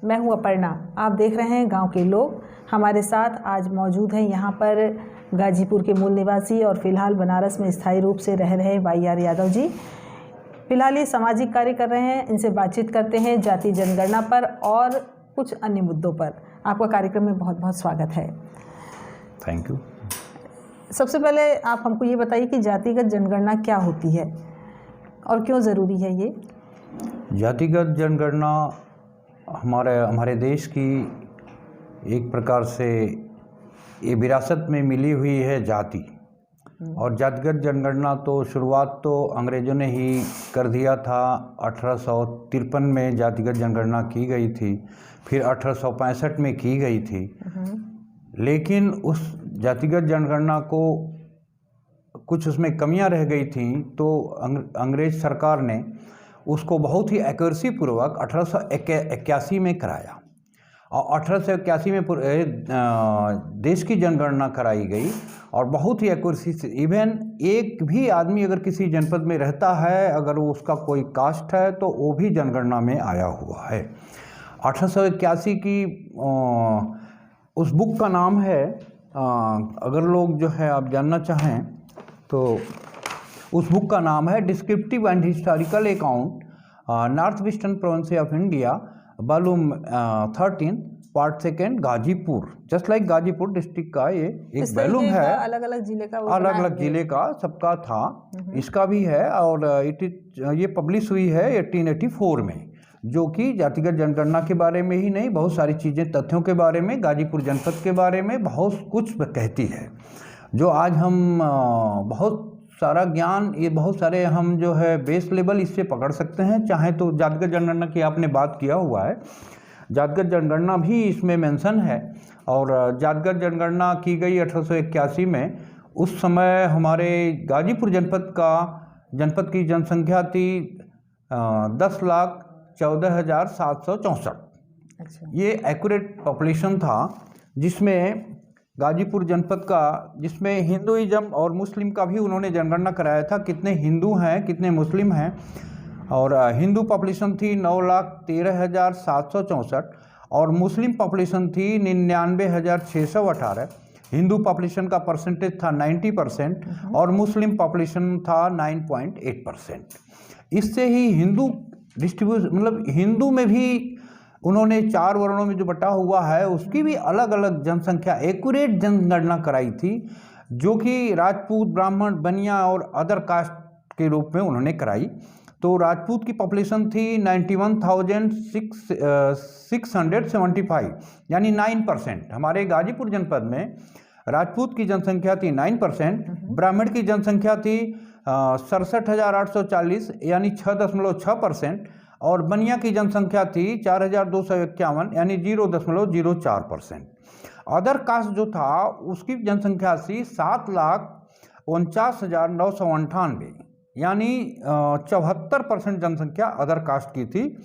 मैं हूं अपर्णा। आप देख रहे हैं गांव के लोग। हमारे साथ आज मौजूद हैं यहाँ पर गाजीपुर के मूल निवासी और फिलहाल बनारस में स्थायी रूप से रह रहे YR यादव जी। फिलहाल ये सामाजिक कार्य कर रहे हैं। इनसे बातचीत करते हैं जाति जनगणना पर और कुछ अन्य मुद्दों पर। आपका कार्यक्रम में बहुत बहुत स्वागत है। Thank you. सबसे पहले आप हमको ये बताइए कि जातिगत जनगणना क्या होती है और क्यों ज़रूरी है ये? जातिगत जनगणना हमारे देश की एक प्रकार से ये विरासत में मिली हुई है जाति। और जातिगत जनगणना तो शुरुआत तो अंग्रेज़ों ने ही कर दिया था। 1853 में जातिगत जनगणना की गई थी, फिर 1865 में की गई थी। लेकिन उस जातिगत जनगणना को कुछ उसमें कमियां रह गई थी, तो अंग्रेज सरकार ने उसको बहुत ही एक्यूरेसी पूर्वक 1881 में कराया। और 1881 में देश की जनगणना कराई गई और बहुत ही एक्यूरेसी से। इवन एक भी आदमी अगर किसी जनपद में रहता है, अगर वो उसका कोई कास्ट है, तो वो भी जनगणना में आया हुआ है। 1881 की उस बुक का नाम है, अगर लोग जो है आप जानना चाहें तो उस बुक का नाम है descriptive and historical account north western province of India, volume 13, part 2, Ghazipur. Just like Ghazipur district का ये एक वॉल्यूम है, अलग अलग जिले का सबका था। इसका भी है और ये पब्लिश हुई है 1884 में, जो कि जातिगत जनगणना के बारे में ही नहीं, बहुत सारी चीज़ें, तथ्यों के बारे में, गाजीपुर जनपद के बारे में बहुत कुछ कहती है, जो आज हम बहुत सारा ज्ञान, ये बहुत सारे हम जो है बेस लेवल इससे पकड़ सकते हैं। चाहे तो जातिगत जनगणना की आपने बात किया हुआ है, जातिगत जनगणना भी इसमें मेंशन है। और जातिगत जनगणना की गई 1881 में। उस समय हमारे गाजीपुर जनपद की जनसंख्या थी 10,14,764। अच्छा। ये एक्यूरेट पॉपुलेशन था, जिसमें गाजीपुर जनपद का, जिसमें हिंदुइज्म और मुस्लिम का भी उन्होंने जनगणना कराया था, कितने हिंदू हैं कितने मुस्लिम हैं। और हिंदू पॉपुलेशन थी 9,13,764 और मुस्लिम पॉपुलेशन थी 99,618। हिंदू पॉपुलेशन का परसेंटेज था 90% और मुस्लिम पॉपुलेशन था 9.8%। इससे ही हिंदू डिस्ट्रीब्यूशन, मतलब हिंदू में भी उन्होंने 4 वर्णों में जो बटा हुआ है, उसकी भी अलग अलग जनसंख्या एक्यूरेट जनगणना कराई थी, जो कि राजपूत, ब्राह्मण, बनिया और अदर कास्ट के रूप में उन्होंने कराई। तो राजपूत की पॉपुलेशन थी 91,675, यानी 9%। हमारे गाजीपुर जनपद में राजपूत की जनसंख्या थी 9%, ब्राह्मण की जनसंख्या थी 67,840, यानी 6.6%, और बनिया की जनसंख्या थी 4,251, यानी 0.04%। अदर कास्ट जो था उसकी जनसंख्या थी 7,49,998, यानी 74% जनसंख्या अदर कास्ट की थी।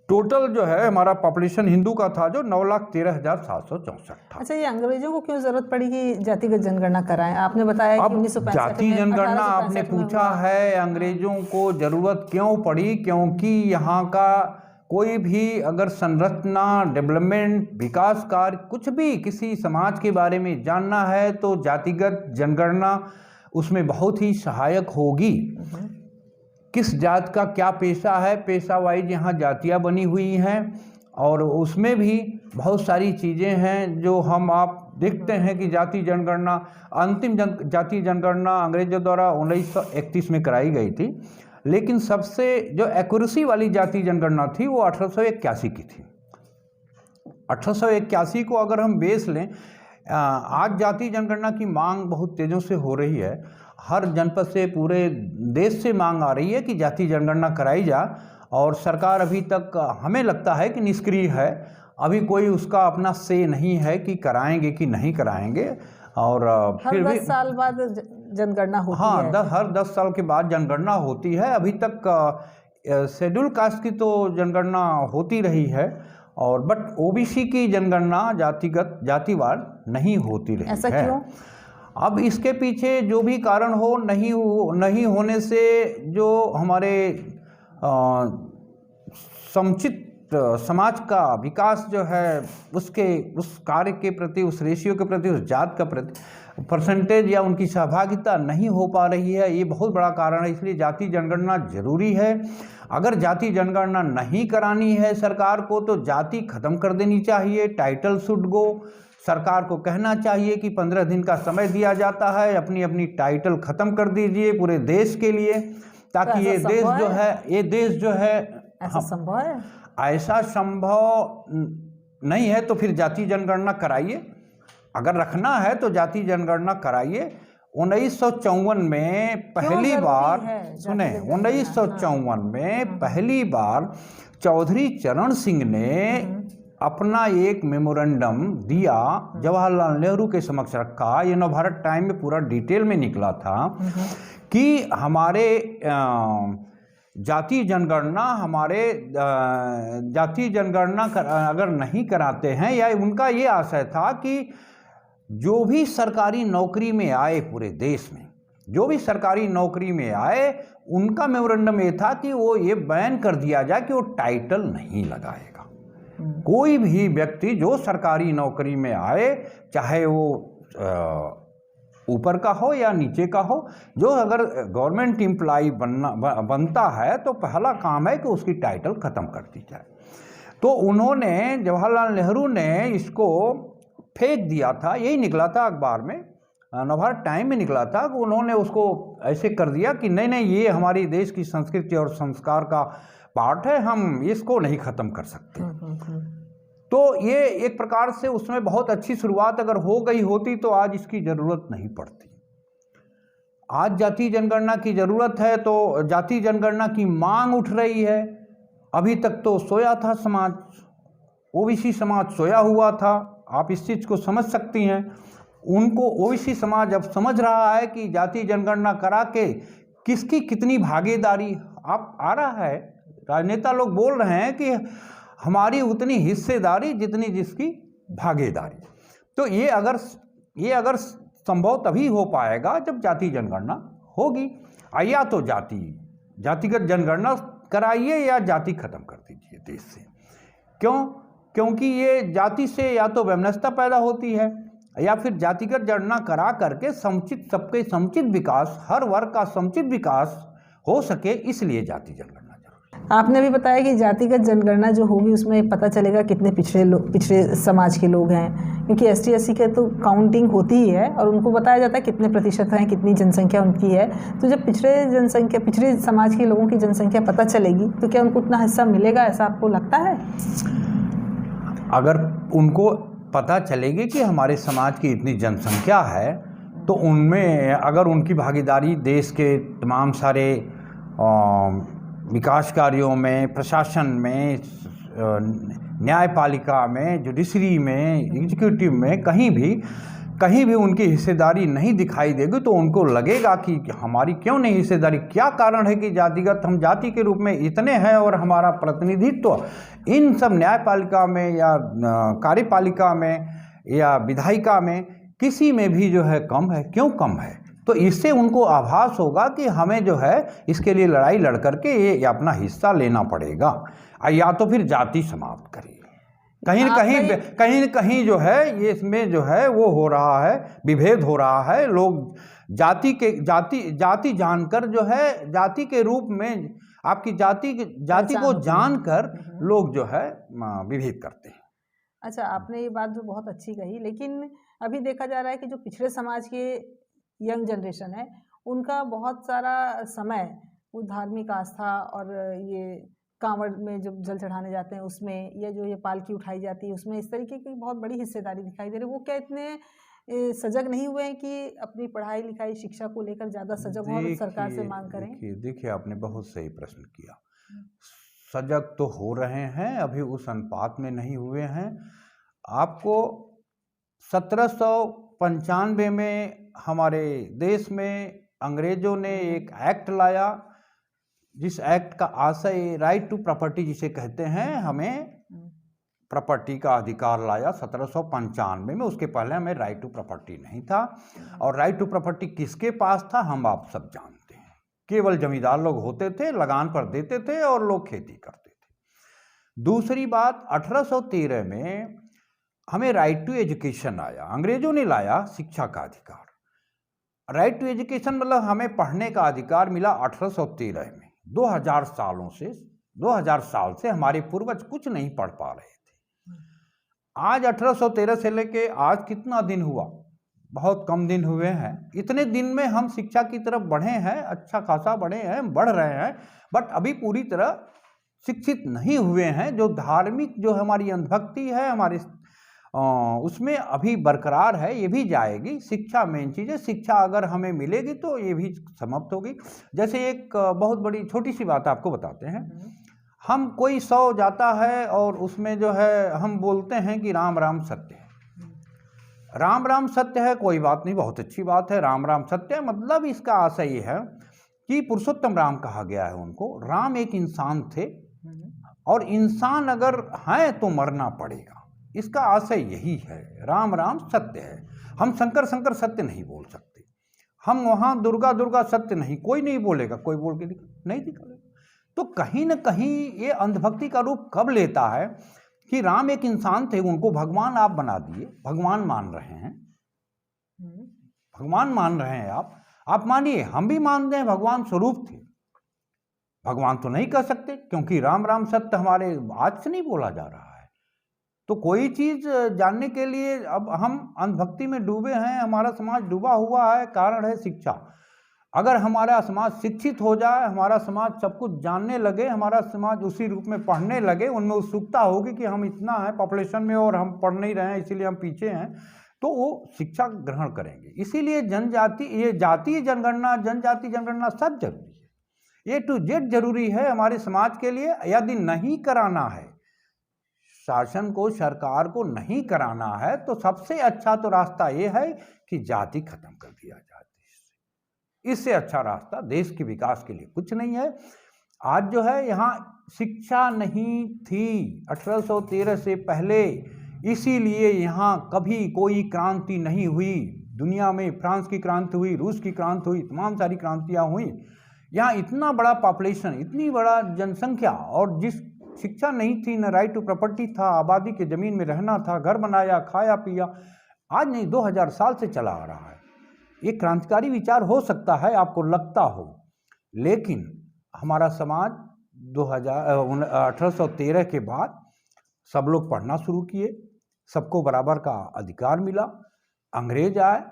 टोटल जो है हमारा पॉपुलेशन हिंदू का था जो 9,13,764 था। अच्छा, ये अंग्रेजों को क्यों जरूरत पड़ी कि जातिगत जनगणना कराएं? आपने बताया कि 1965 जाति जनगणना आपने पूछा है, अंग्रेजों को जरूरत क्यों पड़ी? क्योंकि यहाँ का कोई भी अगर संरचना, डेवलपमेंट, विकास कार्य, कुछ भी किसी समाज के बारे में जानना है तो जातिगत जनगणना उसमें बहुत ही सहायक होगी। किस जात का क्या पेशा है, पेशा वाइज यहाँ जातियाँ बनी हुई हैं, और उसमें भी बहुत सारी चीज़ें हैं जो हम आप देखते हैं कि जाति जनगणना, अंतिम जाति जनगणना अंग्रेजों द्वारा 1931 में कराई गई थी, लेकिन सबसे जो एक्यूरेसी वाली जाति जनगणना थी वो 1881 की थी। 1881 को अगर हम बेस लें, आज जाति जनगणना की मांग बहुत तेज़ों से हो रही है। हर जनपद से, पूरे देश से मांग आ रही है कि जाति जनगणना कराई जा, और सरकार अभी तक हमें लगता है कि निष्क्रिय है। अभी कोई उसका अपना से नहीं है कि कराएंगे कि नहीं कराएंगे। और फिर भी 10 साल बाद जनगणना होती है। हाँ, हर 10 साल के बाद जनगणना होती है। अभी तक शेड्यूल कास्ट की तो जनगणना होती रही है, और बट ओबीसी की जनगणना जातिवार नहीं होती रही है। ऐसा क्यों? अब इसके पीछे जो भी कारण हो, नहीं होने से जो हमारे समुचित समाज का विकास जो है उसके उस कार्य के प्रति, उस रेशियो के प्रति, उस जात का प्रति परसेंटेज या उनकी सहभागिता नहीं हो पा रही है, ये बहुत बड़ा कारण है। इसलिए जाति जनगणना जरूरी है। अगर जाति जनगणना नहीं करानी है सरकार को तो जाति खत्म कर देनी चाहिए। Title should go. सरकार को कहना चाहिए कि 15 दिन का समय दिया जाता है, अपनी अपनी टाइटल खत्म कर दीजिए पूरे देश के लिए, ताकि ये देश जो है ऐसा संभव है? ऐसा संभव नहीं है तो फिर जाति जनगणना कराइए। अगर रखना है तो जाति जनगणना कराइए। 1954 में पहली बार, सुने, 1954 में पहली बार चौधरी चरण सिंह ने अपना एक मेमोरेंडम दिया, जवाहरलाल नेहरू के समक्ष रखा। ये नवभारत टाइम में पूरा डिटेल में निकला था कि हमारे जाति जनगणना अगर नहीं कराते हैं, या उनका ये आशय था कि जो भी सरकारी नौकरी में आए पूरे देश में, जो भी सरकारी नौकरी में आए, उनका मेमोरेंडम ये था कि वो ये बैन कर दिया जाए कि वो टाइटल नहीं लगाएगा। कोई भी व्यक्ति जो सरकारी नौकरी में आए, चाहे वो ऊपर का हो या नीचे का हो, जो अगर गवर्नमेंट एम्प्लॉय बनता है तो पहला काम है कि उसकी टाइटल खत्म कर दी जाए। तो उन्होंने, जवाहरलाल नेहरू ने इसको फेंक दिया था। यही निकला था अखबार में, नवभारत टाइम में निकला था कि उन्होंने उसको ऐसे कर दिया कि नहीं नहीं, ये हमारी देश की संस्कृति और संस्कार का पार्ट है, हम इसको नहीं खत्म कर सकते। तो ये एक प्रकार से उसमें बहुत अच्छी शुरुआत अगर हो गई होती तो आज इसकी ज़रूरत नहीं पड़ती। आज जाति जनगणना की ज़रूरत है तो जाति जनगणना की मांग उठ रही है। अभी तक तो सोया था समाज, ओबीसी समाज सोया हुआ था। आप इस चीज़ को समझ सकती हैं। उनको ओबीसी समाज अब समझ रहा है कि जाति जनगणना करा के किसकी कितनी भागीदारी आप आ रहा है। राजनेता लोग बोल रहे हैं कि हमारी उतनी हिस्सेदारी जितनी जिसकी भागीदारी। तो ये अगर संभव तभी हो पाएगा जब जाति जनगणना होगी। या तो जातिगत जनगणना कराइए या जाति खत्म कर दीजिए देश से। क्यों? क्योंकि ये जाति से या तो वैमनस्यता पैदा होती है, या फिर जातिगत जनगणना करा करके सबके समुचित विकास, हर वर्ग का समुचित विकास हो सके, इसलिए जाति जनगणना। आपने भी बताया कि जातिगत जनगणना जो होगी उसमें पता चलेगा कितने पिछड़े समाज के लोग हैं, क्योंकि एसटी एससी के तो काउंटिंग होती ही है और उनको बताया जाता है कितने प्रतिशत हैं, कितनी जनसंख्या उनकी है। तो जब पिछड़े समाज के लोगों की जनसंख्या पता चलेगी तो क्या उनको उतना हिस्सा मिलेगा, ऐसा आपको लगता है? अगर उनको पता चलेगी कि हमारे समाज की इतनी जनसंख्या है तो उनमें अगर उनकी भागीदारी देश के तमाम सारे विकास कार्यों में, प्रशासन में, न्यायपालिका में, जुडिशरी में, एग्जीक्यूटिव में, कहीं भी उनकी हिस्सेदारी नहीं दिखाई देगी तो उनको लगेगा कि हमारी क्यों नहीं हिस्सेदारी। क्या कारण है कि हम जाति के रूप में इतने हैं और हमारा प्रतिनिधित्व इन सब न्यायपालिका में या कार्यपालिका में या विधायिका में किसी में भी जो है कम है। क्यों कम है? तो इससे उनको आभास होगा कि हमें जो है इसके लिए लड़ाई लड़ करके ये अपना हिस्सा लेना पड़ेगा, या तो फिर जाति समाप्त करिए। कहीं न कहीं जो है ये इसमें जो है वो हो रहा है, विभेद हो रहा है। लोग जाति जानकर जो है, जाति के रूप में आपकी जाति को जानकर लोग जो है विभेद करते हैं। अच्छा, आपने ये बात जो बहुत अच्छी कही, लेकिन अभी देखा जा रहा है कि जो पिछड़े समाज के यंग जनरेशन है उनका बहुत सारा समय वो धार्मिक आस्था और ये कांवड़ में जब जल चढ़ाने जाते हैं उसमें, या जो ये पालकी उठाई जाती है उसमें, इस तरीके की बहुत बड़ी हिस्सेदारी दिखाई दे रही है। वो क्या इतने सजग नहीं हुए हैं कि अपनी पढ़ाई लिखाई शिक्षा को लेकर ज़्यादा सजग हों और सरकार से मांग करें? देखिए आपने बहुत सही प्रश्न किया। सजग तो हो रहे हैं, अभी उस अनुपात में नहीं हुए हैं। आपको 1795 में हमारे देश में अंग्रेजों ने एक एक्ट लाया, जिस एक्ट का आशय राइट टू प्रॉपर्टी जिसे कहते हैं, हमें प्रॉपर्टी का अधिकार लाया 1795 में। उसके पहले हमें राइट टू प्रॉपर्टी नहीं था। और राइट टू प्रॉपर्टी किसके पास था हम आप सब जानते हैं। केवल जमींदार लोग होते थे, लगान पर देते थे और लोग खेती करते थे। दूसरी बात, 1813 में हमें राइट टू एजुकेशन आया, अंग्रेजों ने लाया शिक्षा का अधिकार। राइट टू एजुकेशन मतलब हमें पढ़ने का अधिकार मिला 1813 में। 2000 साल से हमारे पूर्वज कुछ नहीं पढ़ पा रहे थे। आज 1813 से लेके आज कितना दिन हुआ? बहुत कम दिन हुए हैं। इतने दिन में हम शिक्षा की तरफ बढ़े हैं, अच्छा खासा बढ़े हैं, बढ़ रहे हैं, बट अभी पूरी तरह शिक्षित नहीं हुए हैं। जो धार्मिक जो हमारी अंधभक्ति है हमारे उसमें अभी बरकरार है, ये भी जाएगी। शिक्षा मेन चीज़ है, शिक्षा अगर हमें मिलेगी तो ये भी समाप्त होगी। जैसे एक बहुत बड़ी छोटी सी बात आपको बताते हैं। हम कोई 100 जाता है और उसमें जो है हम बोलते हैं कि राम राम सत्य है। राम राम सत्य है, कोई बात नहीं, बहुत अच्छी बात है, राम राम सत्य है। मतलब इसका आशय ये है कि पुरुषोत्तम राम कहा गया है उनको। राम एक इंसान थे और इंसान अगर हैं तो मरना पड़ेगा, इसका आशय यही है। राम राम सत्य है। हम शंकर शंकर सत्य नहीं बोल सकते, हम वहाँ दुर्गा दुर्गा सत्य नहीं, कोई नहीं बोलेगा, कोई बोल के नहीं दिखाएगा। तो कहीं ना कहीं ये अंधभक्ति का रूप कब लेता है कि राम एक इंसान थे, उनको भगवान आप बना दिए, भगवान मान रहे हैं, भगवान मान रहे हैं आप मानिए, हम भी मानते हैं भगवान स्वरूप थे। भगवान तो नहीं कह सकते क्योंकि राम राम सत्य हमारे आज से नहीं बोला जा रहा है। तो कोई चीज़ जानने के लिए अब हम अंधभक्ति में डूबे हैं, हमारा समाज डूबा हुआ है। कारण है शिक्षा। अगर हमारा समाज शिक्षित हो जाए, हमारा समाज सब कुछ जानने लगे, हमारा समाज उसी रूप में पढ़ने लगे, उनमें उत्सुकता होगी कि हम इतना है पॉपुलेशन में और हम पढ़ नहीं रहे हैं इसीलिए हम पीछे हैं, तो वो शिक्षा ग्रहण करेंगे। इसीलिए जनजाति, ये जातीय जनगणना, जनजाति जनगणना सब जरूरी है, A to Z जरूरी है हमारे समाज के लिए। यदि नहीं कराना है, शासन को, सरकार को नहीं कराना है, तो सबसे अच्छा तो रास्ता ये है कि जाति खत्म कर दिया जाए। इससे अच्छा रास्ता देश के विकास के लिए कुछ नहीं है। आज जो है यहाँ शिक्षा नहीं थी 1813 से पहले, इसीलिए यहाँ कभी कोई क्रांति नहीं हुई। दुनिया में फ्रांस की क्रांति हुई, रूस की क्रांति हुई, तमाम सारी क्रांतियाँ हुई। यहाँ इतना बड़ा पॉपुलेशन, इतनी बड़ा जनसंख्या, और जिस शिक्षा नहीं थी, न राइट टू प्रॉपर्टी था, आबादी के ज़मीन में रहना था, घर बनाया, खाया पिया, आज नहीं 2000 साल से चला आ रहा है। ये क्रांतिकारी विचार हो सकता है, आपको लगता हो, लेकिन हमारा समाज 1813 के बाद सब लोग पढ़ना शुरू किए, सबको बराबर का अधिकार मिला। अंग्रेज आए,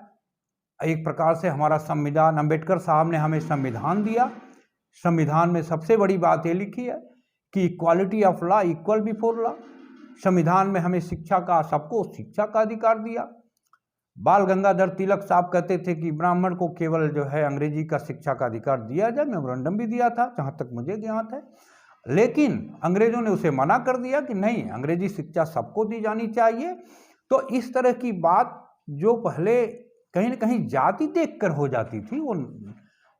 एक प्रकार से हमारा संविधान, अंबेडकर साहब ने हमें संविधान दिया। संविधान में सबसे बड़ी बात ये लिखी है कि equality of law, equal before law. संविधान में हमें शिक्षा का, सबको शिक्षा का अधिकार दिया। बाल गंगाधर तिलक साहब कहते थे कि ब्राह्मण को केवल जो है अंग्रेजी का शिक्षा का अधिकार दिया जाए। मेमोरेंडम भी दिया था जहाँ तक मुझे ज्ञात है, लेकिन अंग्रेजों ने उसे मना कर दिया कि नहीं, अंग्रेजी शिक्षा सबको दी जानी चाहिए। तो इस तरह की बात जो पहले कहीं ना कहीं जाति देखकर हो जाती थी, वो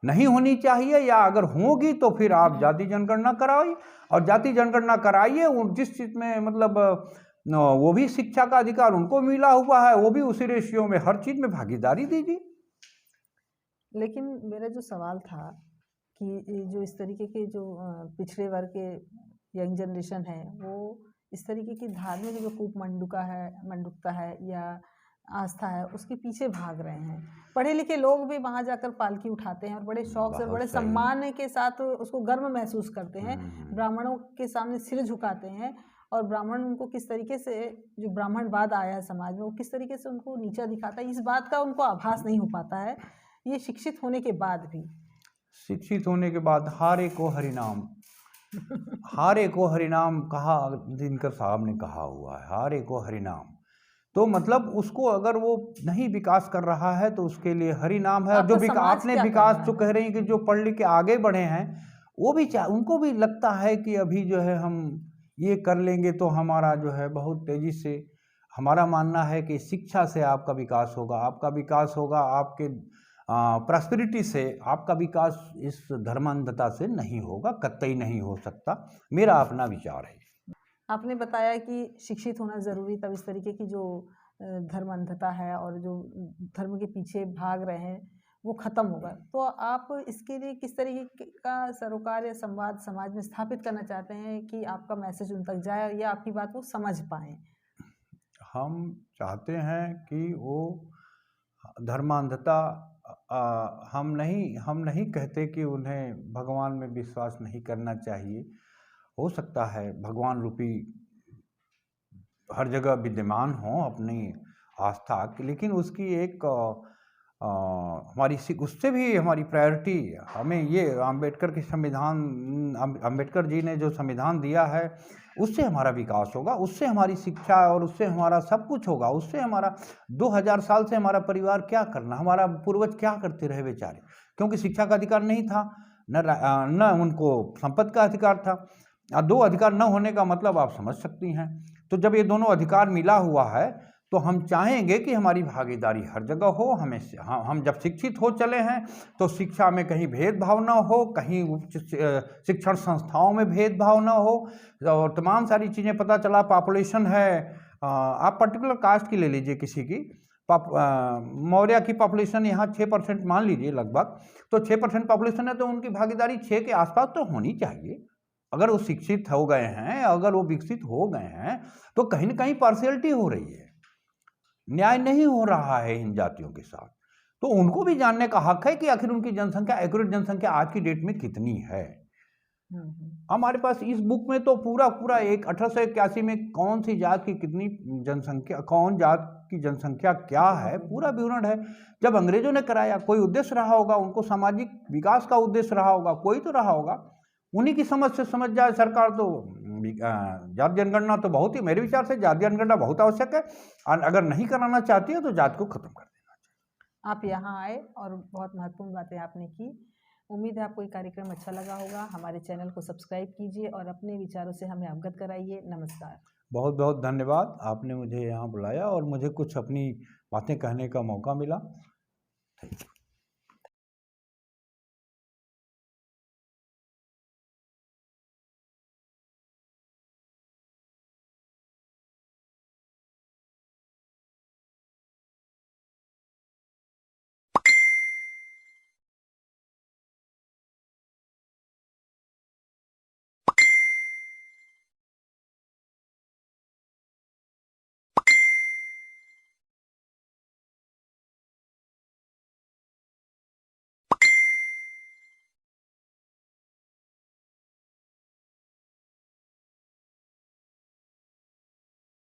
नहीं होनी चाहिए, या अगर होगी तो फिर आप जाति जनगणना कराइए, और जाति जनगणना कराइए जिस चीज़ में मतलब वो भी शिक्षा का अधिकार उनको मिला हुआ है, वो भी उसी रेशियो में हर चीज़ में भागीदारी दीजिए। लेकिन मेरा जो सवाल था कि जो इस तरीके के जो पिछड़े वर्ग के यंग जनरेशन है, वो इस तरीके की धार्मिक जो मंडुकता है या आस्था है, उसके पीछे भाग रहे हैं। पढ़े लिखे लोग भी वहाँ जाकर पालकी उठाते हैं और बड़े शौक से, बड़े सम्मान के साथ उसको गर्व महसूस करते हैं। ब्राह्मणों के सामने सिर झुकाते हैं, और ब्राह्मण उनको किस तरीके से, जो ब्राह्मणवाद आया है समाज में, वो किस तरीके से उनको नीचा दिखाता है, इस बात का उनको आभास नहीं हो पाता है। ये शिक्षित होने के बाद भी, शिक्षित होने के बाद हारे को हरिनाम हारे को हरिनाम कहा, दिनकर साहब ने कहा हुआ है, हारे को हरिनाम। तो मतलब उसको अगर वो नहीं विकास कर रहा है तो उसके लिए हरिनाम है। जो आपने विकास जो कह रही हैं कि जो पढ़ लिख के आगे बढ़े हैं, वो भी उनको भी लगता है कि अभी जो है हम ये कर लेंगे तो हमारा जो है बहुत तेज़ी से, हमारा मानना है कि शिक्षा से आपका विकास होगा, आपका विकास होगा आपके प्रॉस्पेरिटी से, आपका विकास इस धर्मांधता से नहीं होगा, कतई नहीं हो सकता। मेरा अपना विचार है। आपने बताया कि शिक्षित होना ज़रूरी, तब इस तरीके की जो धर्मांधता है और जो धर्म के पीछे भाग रहे हैं वो ख़त्म होगा। तो आप इसके लिए किस तरीके का सरोकार या संवाद समाज में स्थापित करना चाहते हैं कि आपका मैसेज उन तक जाए या आपकी बात वो समझ पाएँ? हम चाहते हैं कि वो धर्मांधता हम नहीं कहते कि उन्हें भगवान में विश्वास नहीं करना चाहिए। हो सकता है भगवान रूपी हर जगह विद्यमान हों अपनी आस्था की, लेकिन उसकी एक हमारी उससे भी हमारी प्रायोरिटी हमें ये अम्बेडकर की संविधान अम्बेडकर जी ने जो संविधान दिया है उससे हमारा विकास होगा, उससे हमारी शिक्षा और उससे हमारा सब कुछ होगा। उससे हमारा 2000 साल से हमारा परिवार क्या करना, हमारा पूर्वज क्या करते रहे बेचारे, क्योंकि शिक्षा का अधिकार नहीं था, न उनको संपत्ति का अधिकार था। 2 अधिकार न होने का मतलब आप समझ सकती हैं। तो जब ये दोनों अधिकार मिला हुआ है तो हम चाहेंगे कि हमारी भागीदारी हर जगह हो। हम जब शिक्षित हो चले हैं तो शिक्षा में कहीं भेदभाव ना हो, कहीं शिक्षण संस्थाओं में भेदभाव ना हो, और तमाम सारी चीज़ें पता चला। पॉपुलेशन है, आप पर्टिकुलर कास्ट की ले लीजिए, किसी की मौर्य की पॉपुलेशन यहाँ 6% मान लीजिए लगभग, तो 6% पॉपुलेशन है तो उनकी भागीदारी 6 के आसपास तो होनी चाहिए। अगर वो शिक्षित हो गए हैं, अगर वो विकसित हो गए हैं, तो कहीं ना कहीं पार्शियलिटी हो रही है, न्याय नहीं हो रहा है इन जातियों के साथ। तो उनको भी जानने का हक है कि आखिर उनकी जनसंख्या, एक्यूरेट जनसंख्या आज की डेट में कितनी है। हमारे पास इस बुक में तो पूरा एक 1881 में कौन सी जात की कितनी जनसंख्या, कौन जात की जनसंख्या क्या है, पूरा विवरण है। जब अंग्रेजों ने कराया, कोई उद्देश्य रहा होगा, उनको सामाजिक विकास का उद्देश्य रहा होगा, कोई तो रहा होगा। उन्हीं की समझ से समझ जाए सरकार तो जात जनगणना तो बहुत ही, मेरे विचार से जात जनगणना बहुत आवश्यक है, और अगर नहीं कराना चाहती है तो जात को खत्म कर देना चाहिए। आप यहाँ आए और बहुत महत्वपूर्ण बातें आपने की। उम्मीद है आपको ये कार्यक्रम अच्छा लगा होगा। हमारे चैनल को सब्सक्राइब कीजिए और अपने विचारों से हमें अवगत कराइए। नमस्कार। बहुत बहुत धन्यवाद, आपने मुझे यहाँ बुलाया और मुझे कुछ अपनी बातें कहने का मौका मिला। Thank you.